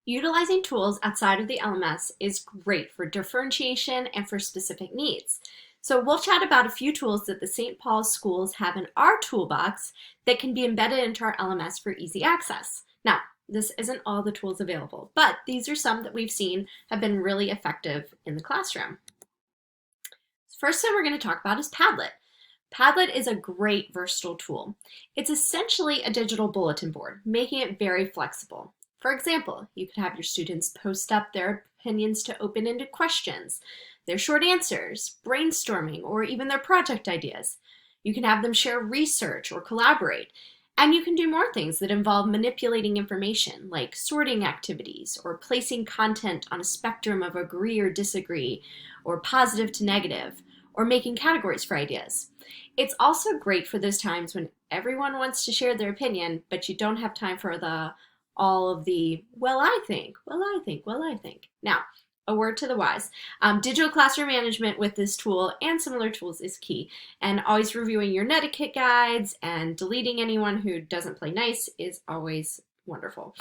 Utilizing tools outside of the LMS is great for differentiation and for specific needs. So we'll chat about a few tools that the St. Paul's schools have in our toolbox that can be embedded into our LMS for easy access. Now, this isn't all the tools available, but these are some that we've seen have been really effective in the classroom. First thing we're going to talk about is Padlet. Padlet is a great versatile tool. It's essentially a digital bulletin board, making it very flexible. For example, you could have your students post up their opinions to open-ended questions, their short answers, brainstorming, or even their project ideas. You can have them share research or collaborate, and you can do more things that involve manipulating information, like sorting activities or placing content on a spectrum of agree or disagree, or positive to negative, or making categories for ideas. It's also great for those times when everyone wants to share their opinion, but you don't have time for all of the, well, I think, well, I think, well, I think. Now, a word to the wise. Digital classroom management with this tool and similar tools is key, and always reviewing your netiquette guides and deleting anyone who doesn't play nice is always wonderful.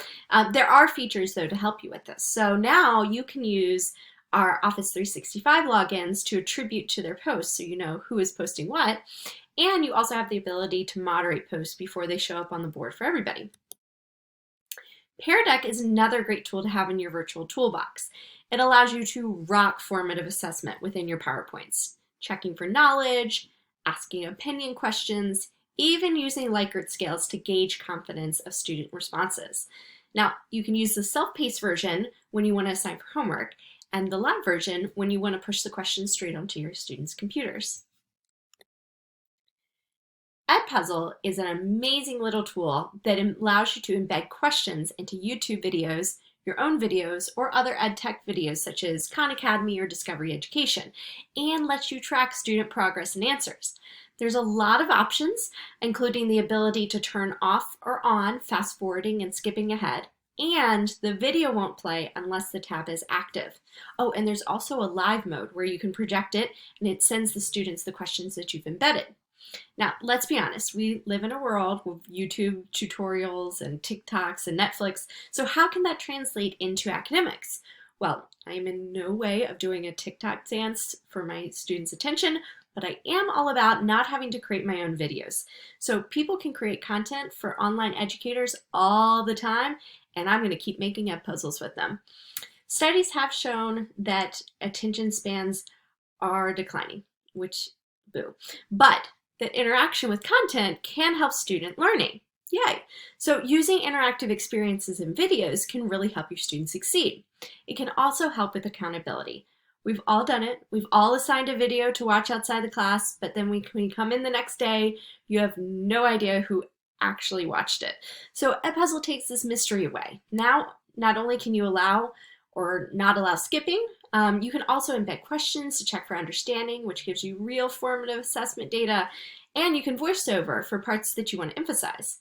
There are features, though, to help you with this. So now you can use our Office 365 logins to attribute to their posts so you know who is posting what, and you also have the ability to moderate posts before they show up on the board for everybody. Pear Deck is another great tool to have in your virtual toolbox. It allows you to rock formative assessment within your PowerPoints, checking for knowledge, asking opinion questions, even using Likert scales to gauge confidence of student responses. Now, you can use the self-paced version when you want to assign for homework, and the live version when you want to push the questions straight onto your students' computers. Edpuzzle is an amazing little tool that allows you to embed questions into YouTube videos, your own videos, or other EdTech videos such as Khan Academy or Discovery Education, and lets you track student progress and answers. There's a lot of options, including the ability to turn off or on fast forwarding and skipping ahead, and the video won't play unless the tab is active. Oh, and there's also a live mode where you can project it and it sends the students the questions that you've embedded. Now, let's be honest, we live in a world with YouTube tutorials and TikToks and Netflix, so how can that translate into academics? Well, I am in no way of doing a TikTok dance for my students' attention, but I am all about not having to create my own videos. So people can create content for online educators all the time, and I'm going to keep making Edpuzzles with them. Studies have shown that attention spans are declining, which, boo. But that interaction with content can help student learning. Yay! So using interactive experiences in videos can really help your students succeed. It can also help with accountability. We've all done it. We've all assigned a video to watch outside the class, but then when you come in the next day, you have no idea who actually watched it. So Edpuzzle takes this mystery away. Now, not only can you allow or not allow skipping, you can also embed questions to check for understanding, which gives you real formative assessment data, and you can voice over for parts that you want to emphasize.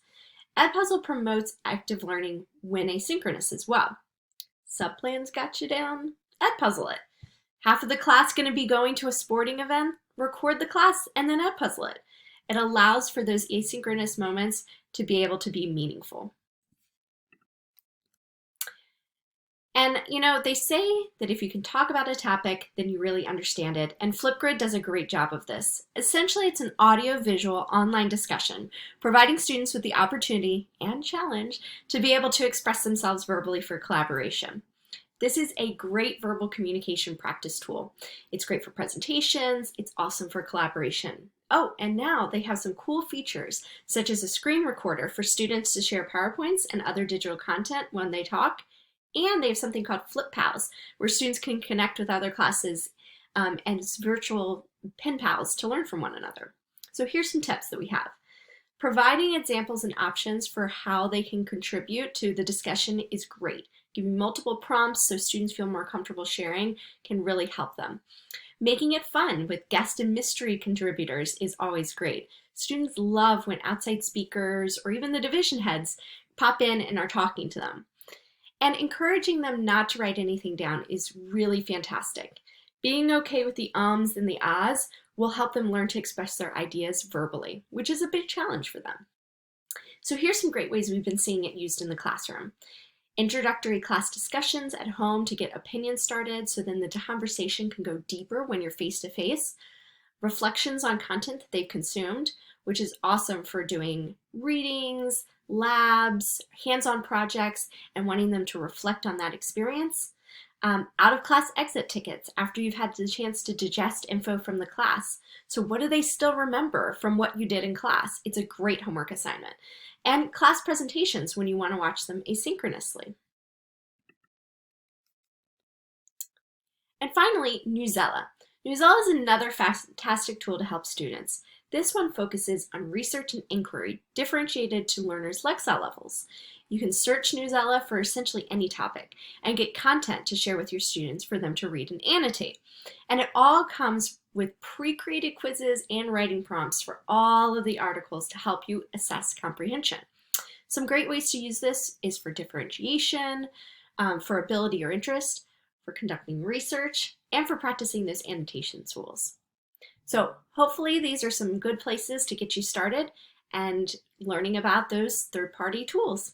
Edpuzzle promotes active learning when asynchronous as well. Subplans got you down? Edpuzzle it. Half of the class going to be going to a sporting event? Record the class and then Edpuzzle it. It allows for those asynchronous moments to be able to be meaningful. And you know, they say that if you can talk about a topic, then you really understand it, and Flipgrid does a great job of this. Essentially, it's an audio-visual online discussion, providing students with the opportunity and challenge to be able to express themselves verbally for collaboration. This is a great verbal communication practice tool. It's great for presentations, it's awesome for collaboration. Oh, and now they have some cool features, such as a screen recorder for students to share PowerPoints and other digital content when they talk. And they have something called Flip Pals, where students can connect with other classes and virtual pen pals to learn from one another. So here's some tips that we have. Providing examples and options for how they can contribute to the discussion is great. Giving multiple prompts so students feel more comfortable sharing can really help them. Making it fun with guest and mystery contributors is always great. Students love when outside speakers or even the division heads pop in and are talking to them. And encouraging them not to write anything down is really fantastic. Being okay with the ums and the ahs will help them learn to express their ideas verbally, which is a big challenge for them. So here's some great ways we've been seeing it used in the classroom. introductory class discussions at home to get opinions started so then the conversation can go deeper when you're face to face, reflections on content that they've consumed, which is awesome for doing readings, labs, hands-on projects, and wanting them to reflect on that experience. Out-of-class exit tickets after you've had the chance to digest info from the class. So what do they still remember from what you did in class? It's a great homework assignment. And class presentations when you want to watch them asynchronously. And finally, Newsela. Newsela is another fantastic tool to help students. This one focuses on research and inquiry differentiated to learners' Lexile levels. You can search Newsela for essentially any topic and get content to share with your students for them to read and annotate. And it all comes with pre-created quizzes and writing prompts for all of the articles to help you assess comprehension. Some great ways to use this is for differentiation, for ability or interest, for conducting research, and for practicing those annotation tools. So hopefully these are some good places to get you started and learning about those third-party tools.